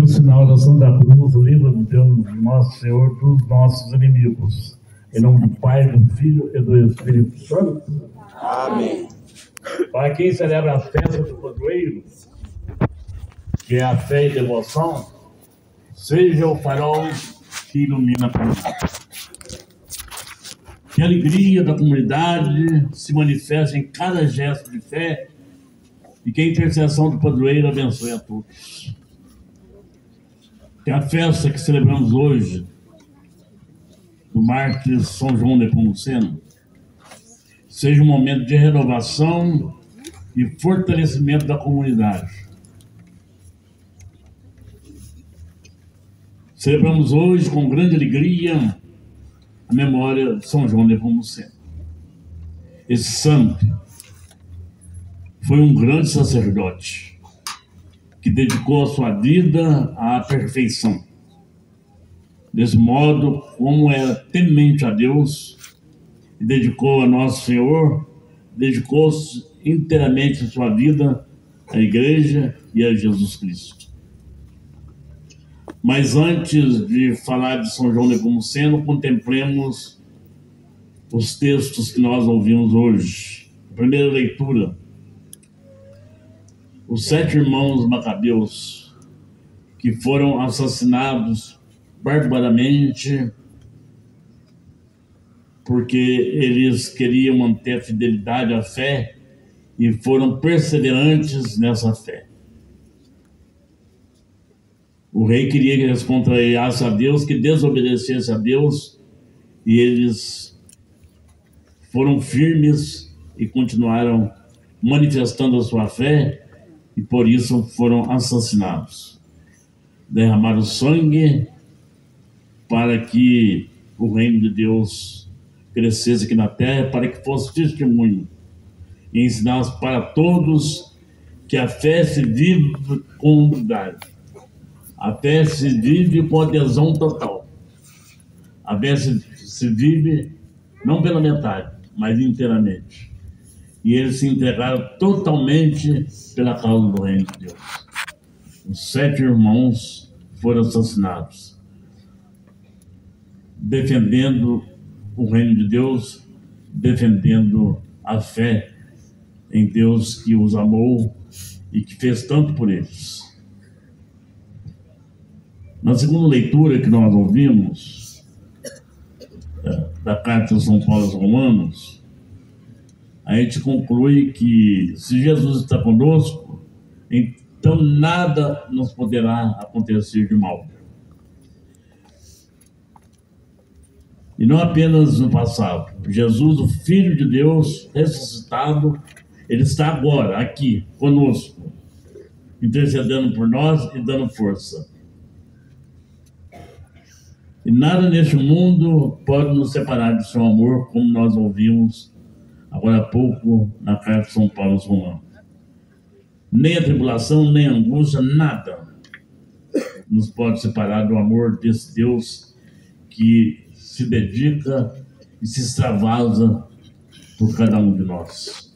pelo sinal da Santa Cruz, livra-nos, Deus nosso Senhor, dos nossos inimigos. Em nome do Pai, do Filho e do Espírito Santo. Amém. Para quem celebra a festa do padroeiro, que é a fé e devoção, seja o farol que ilumina a comunidade. Que a alegria da comunidade se manifeste em cada gesto de fé e que a intercessão do padroeiro abençoe a todos. Que a festa que celebramos hoje, do mártir São João Nepomuceno, seja um momento de renovação e fortalecimento da comunidade. Celebramos hoje com grande alegria a memória de São João Nepomuceno. Esse santo foi um grande sacerdote que dedicou a sua vida à perfeição. Desse modo, como era temente a Deus e dedicou a Nosso Senhor, dedicou-se inteiramente a sua vida à Igreja e a Jesus Cristo. Mas antes de falar de São João Nepomuceno, contemplemos os textos que nós ouvimos hoje. A primeira leitura: os 7 irmãos macabeus que foram assassinados barbaramente porque eles queriam manter a fidelidade à fé e foram perseverantes nessa fé. O rei queria que eles contrariassem a Deus, que desobedecessem a Deus, e eles foram firmes e continuaram manifestando a sua fé, e por isso foram assassinados. Derramaram sangue para que o reino de Deus crescesse aqui na terra, para que fosse testemunho e ensinasse para todos que a fé se vive com humildade. A fé se vive com adesão total. A fé se vive não pela metade, mas inteiramente. E eles se entregaram totalmente pela causa do reino de Deus. Os 7 irmãos foram assassinados, defendendo o reino de Deus, defendendo a fé em Deus que os amou e que fez tanto por eles. Na segunda leitura que nós ouvimos, da carta de São Paulo aos Romanos, a gente conclui que se Jesus está conosco, então nada nos poderá acontecer de mal. E não apenas no passado. Jesus, o Filho de Deus, ressuscitado, ele está agora, aqui, conosco, intercedendo por nós e dando força. E nada neste mundo pode nos separar do seu amor, como nós ouvimos agora há pouco na carta de São Paulo aos Romanos. Nem a tribulação, nem a angústia, nada nos pode separar do amor desse Deus que se dedica e se extravasa por cada um de nós.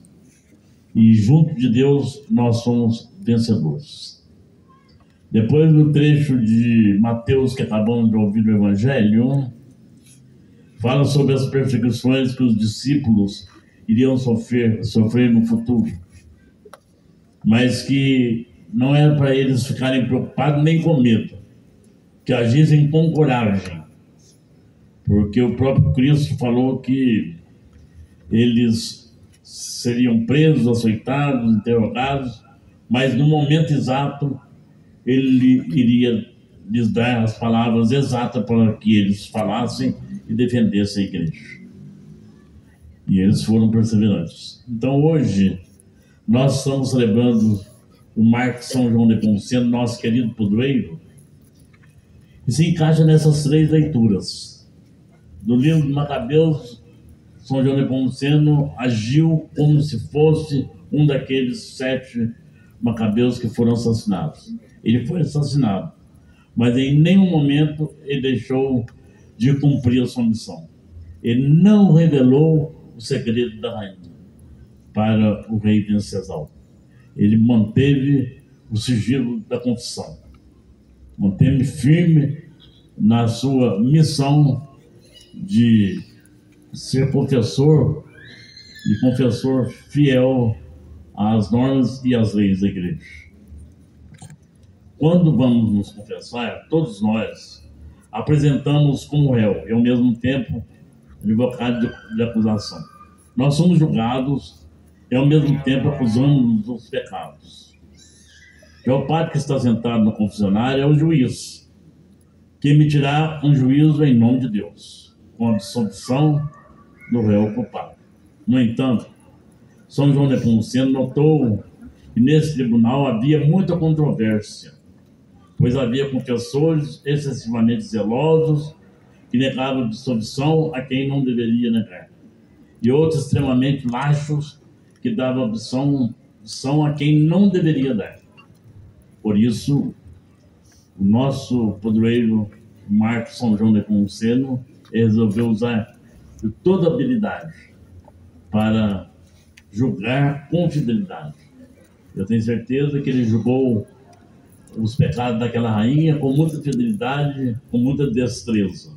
E junto de Deus nós somos vencedores. Depois do trecho de Mateus que acabamos de ouvir no Evangelho, fala sobre as perseguições que os discípulos iriam sofrer no futuro, mas que não era para eles ficarem preocupados nem com medo, que agissem com coragem, porque o próprio Cristo falou que eles seriam presos, açoitados, interrogados, mas no momento exato ele iria lhes dar as palavras exatas para que eles falassem e defendessem a igreja. E eles foram perseverantes. Então hoje nós estamos celebrando o mártir São João Nepomuceno, nosso querido padroeiro, e se encaixa nessas 3 leituras. Do livro de Macabeus, São João Nepomuceno agiu como se fosse um daqueles 7 macabeus que foram assassinados. Ele foi assassinado, mas em nenhum momento ele deixou de cumprir a sua missão. Ele não revelou o segredo da rainha para o rei Venceslau. Ele manteve o sigilo da confissão, manteve firme na sua missão de ser confessor e confessor fiel às normas e às leis da igreja. Quando vamos nos confessar, todos nós apresentamos como réu e ao mesmo tempo advogado de acusação. Nós somos julgados e ao mesmo tempo acusamos dos pecados. E o padre que está sentado no confessionário é o juiz, que emitirá um juízo em nome de Deus, com a absolvição do réu culpado. No entanto, São João Nepomuceno notou que nesse tribunal havia muita controvérsia, pois havia confessores excessivamente zelosos que negavam absolvição a quem não deveria negar, e outros extremamente laxos que davam absolvição a quem não deveria dar. Por isso, o nosso padroeiro Marcos São João Nepomuceno resolveu usar de toda a habilidade para julgar com fidelidade. Eu tenho certeza que ele julgou os pecados daquela rainha com muita fidelidade, com muita destreza.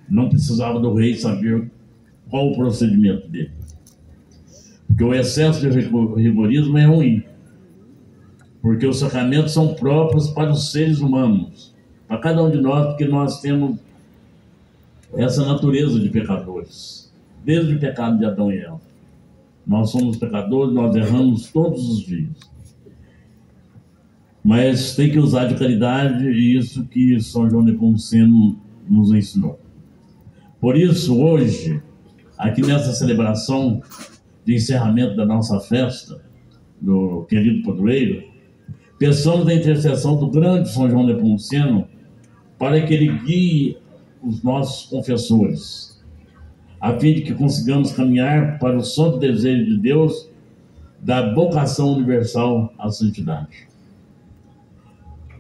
Não precisava do rei saber qual o procedimento dele. Porque o excesso de rigorismo é ruim. Porque os sacramentos são próprios para os seres humanos, para cada um de nós, porque nós temos essa natureza de pecadores, desde o pecado de Adão e Eva. Nós somos pecadores, nós erramos todos os dias. Mas tem que usar de caridade, e isso que São João Nepomuceno nos ensinou. Por isso, hoje, aqui nessa celebração de encerramento da nossa festa, do querido padroeiro, peçamos a intercessão do grande São João Nepomuceno para que ele guie os nossos confessores, a fim de que consigamos caminhar para o santo desejo de Deus da vocação universal à santidade.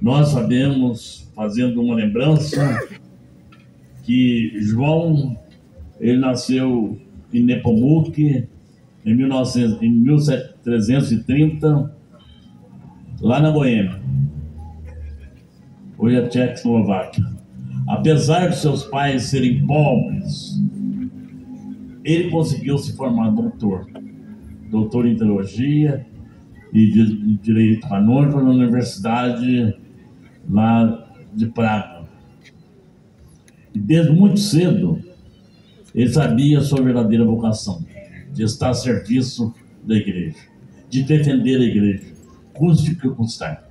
Nós sabemos, fazendo uma lembrança, que João, ele nasceu em Nepomuc em 1330, lá na Boêmia, hoje é Tchecoslováquia. Apesar de seus pais serem pobres, ele conseguiu se formar doutor em teologia e de direito canônico na Universidade lá de Praga. E desde muito cedo ele sabia a sua verdadeira vocação, de estar a serviço da igreja, de defender a igreja, custe o que custar.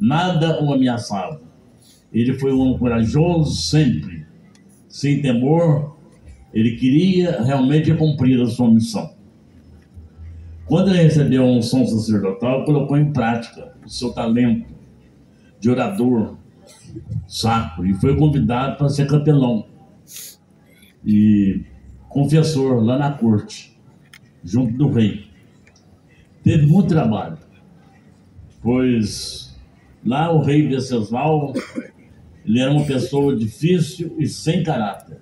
Nada o ameaçava. Ele foi um homem corajoso sempre, sem temor. Ele queria realmente cumprir a sua missão. Quando ele recebeu a unção sacerdotal, colocou em prática o seu talento de orador sacro e foi convidado para ser capelão e confessor lá na corte, junto do rei. Teve muito trabalho, pois lá o rei Venceslau, ele era uma pessoa difícil e sem caráter.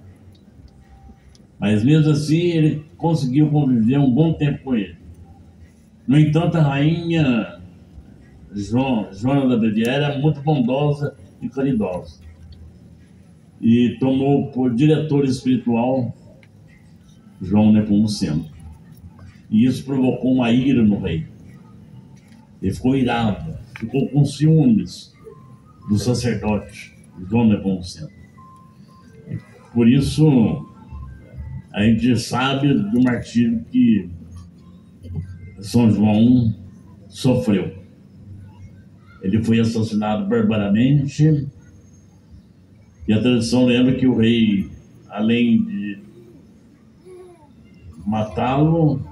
Mas mesmo assim ele conseguiu conviver um bom tempo com ele. No entanto, a rainha Joana da Baviera era muito bondosa e caridosa, e tomou por diretor espiritual João Nepomuceno. E isso provocou uma ira no rei. Ele ficou irado, ficou com ciúmes do sacerdote João Nepomuceno. Por isso, a gente sabe do martírio que São João sofreu. Ele foi assassinado barbaramente, e a tradição lembra que o rei, além de matá-lo,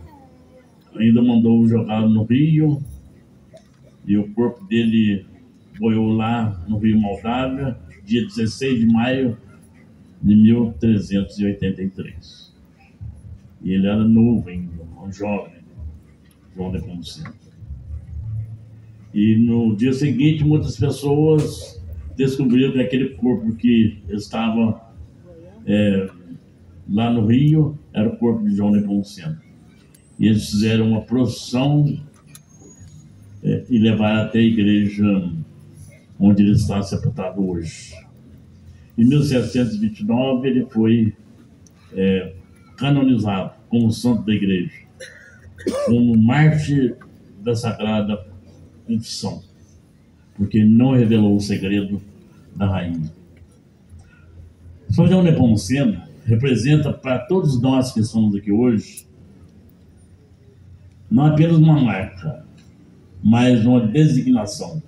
ainda mandou jogá-lo no rio, e o corpo dele boiou lá no rio Moldávia, dia 16 de maio de 1383. E ele era novo ainda, um jovem, João Nepomuceno. E no dia seguinte, muitas pessoas descobriram que aquele corpo que estava lá no rio era o corpo de João Nepomuceno. E eles fizeram uma procissão e levaram até a igreja onde ele está sepultado hoje. Em 1729 ele foi canonizado como santo da igreja, como mártir da Sagrada Confissão, porque não revelou o segredo da rainha. São João Nepomuceno representa para todos nós que estamos aqui hoje não apenas uma marca, mas uma designação,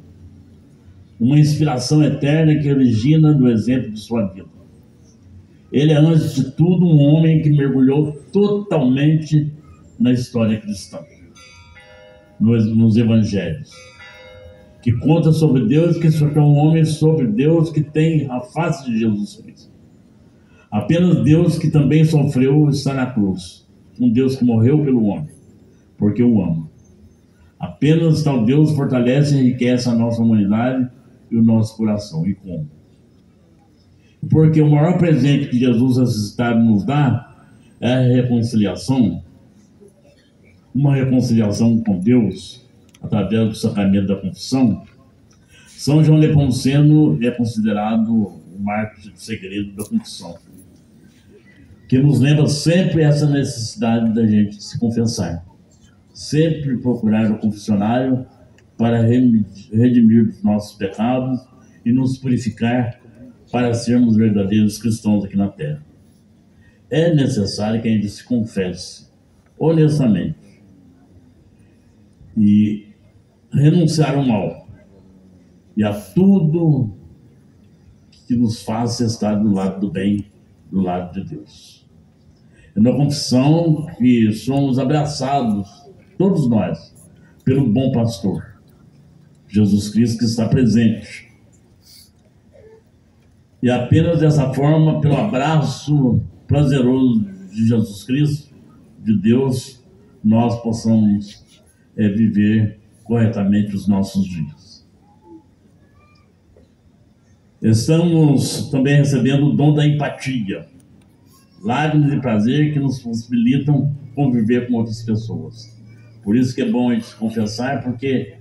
uma inspiração eterna que origina do exemplo de sua vida. Ele é, antes de tudo, um homem que mergulhou totalmente na história cristã, nos evangelhos, que conta sobre Deus, que é um homem sobre Deus, que tem a face de Jesus Cristo. Apenas Deus, que também sofreu, está na cruz. Um Deus que morreu pelo homem, porque o ama. Apenas tal Deus fortalece e enriquece a nossa humanidade e o nosso coração. E como? Porque o maior presente que Jesus ressuscitado nos dá é a reconciliação. Uma reconciliação com Deus, através do sacramento da confissão. São João Nepomuceno é considerado o mártir do segredo da confissão, que nos lembra sempre essa necessidade da gente se confessar. Sempre procurar o confessionário para redimir os nossos pecados e nos purificar para sermos verdadeiros cristãos aqui na Terra. É necessário que a gente se confesse honestamente e renunciar ao mal e a tudo que nos faça estar do lado do bem, do lado de Deus. É na confissão que somos abraçados, todos nós, pelo bom pastor, Jesus Cristo, que está presente. E apenas dessa forma, pelo abraço prazeroso de Jesus Cristo, de Deus, nós possamos viver corretamente os nossos dias. Estamos também recebendo o dom da empatia, lágrimas de prazer que nos possibilitam conviver com outras pessoas. Por isso que é bom a gente confessar, porque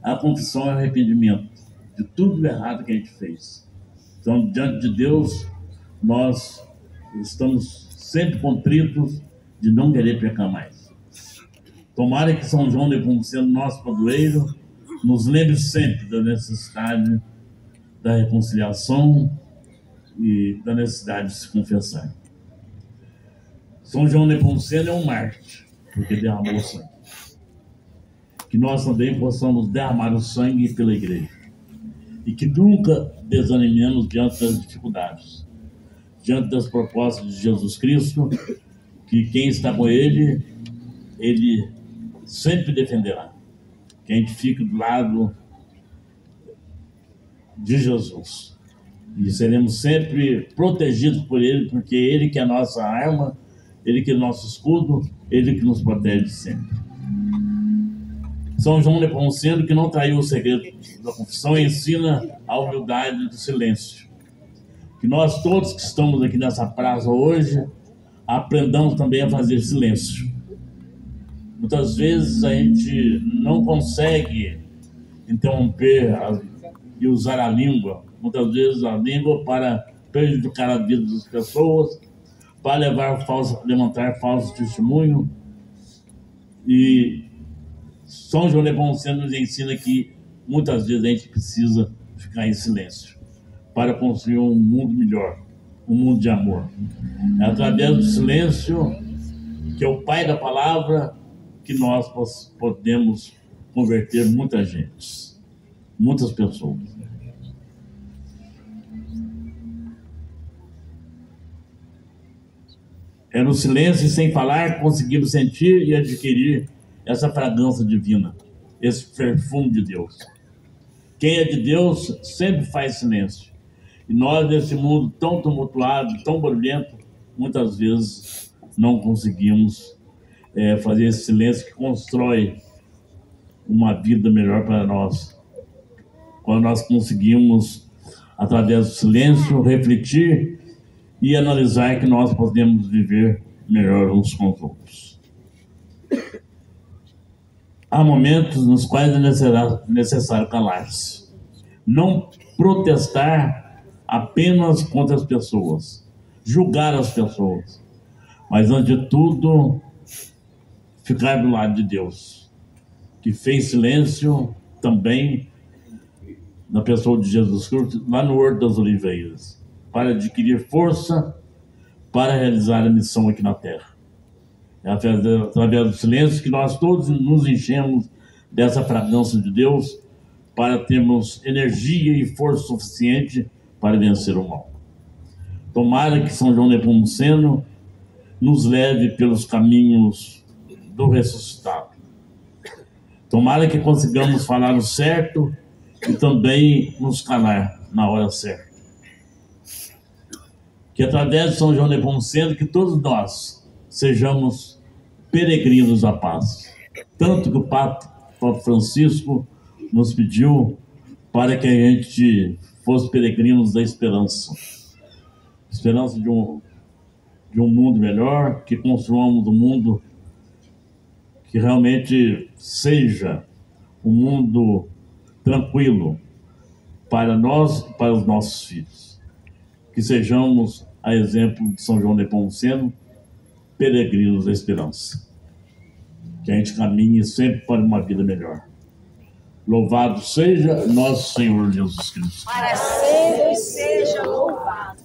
a confissão é o arrependimento de tudo errado que a gente fez. Então, diante de Deus, nós estamos sempre contritos de não querer pecar mais. Tomara que São João Nepomuceno, nosso padroeiro, nos lembre sempre da necessidade da reconciliação e da necessidade de se confessar. São João Nepomuceno é um mártir, porque derramou sangue. Que nós também possamos derramar o sangue pela igreja. E que nunca desanimemos diante das dificuldades, diante das propostas de Jesus Cristo, que quem está com ele, ele sempre defenderá. Que a gente fique do lado de Jesus. E seremos sempre protegidos por ele, porque ele que é a nossa arma, ele que é o nosso escudo, ele que nos protege sempre. São João Nepomuceno, que não traiu o segredo da confissão, ensina a humildade do silêncio. Que nós todos que estamos aqui nessa praça hoje, aprendamos também a fazer silêncio. Muitas vezes a gente não consegue interromper e usar a língua, muitas vezes a língua para prejudicar a vida das pessoas, para levantar falso testemunho. E São João Nepomuceno nos ensina que muitas vezes a gente precisa ficar em silêncio para construir um mundo melhor, um mundo de amor. É através do silêncio, que é o pai da palavra, que nós podemos converter muita gente, muitas pessoas. É no silêncio e sem falar que conseguimos sentir e adquirir essa fragrância divina, esse perfume de Deus. Quem é de Deus sempre faz silêncio. E nós, nesse mundo tão tumultuado, tão barulhento, muitas vezes não conseguimos fazer esse silêncio que constrói uma vida melhor para nós. Quando nós conseguimos, através do silêncio, refletir e analisar que nós podemos viver melhor uns com os outros. Há momentos nos quais é necessário calar-se, não protestar apenas contra as pessoas, julgar as pessoas, mas antes de tudo, ficar do lado de Deus, que fez silêncio também na pessoa de Jesus Cristo, lá no Horto das Oliveiras, para adquirir força para realizar a missão aqui na Terra. É através do silêncio que nós todos nos enchemos dessa fragrância de Deus para termos energia e força suficiente para vencer o mal. Tomara que São João Nepomuceno nos leve pelos caminhos do ressuscitado. Tomara que consigamos falar o certo e também nos calar na hora certa. Que através de São João Nepomuceno, que todos nós sejamos peregrinos da paz. Tanto que o Papa Francisco nos pediu para que a gente fosse peregrinos da esperança. Esperança de um mundo melhor, que construamos um mundo que realmente seja um mundo tranquilo para nós e para os nossos filhos. Que sejamos, a exemplo de São João Nepomuceno, peregrinos da esperança. Que a gente caminhe sempre para uma vida melhor. Louvado seja nosso Senhor Jesus Cristo. Para sempre seja louvado.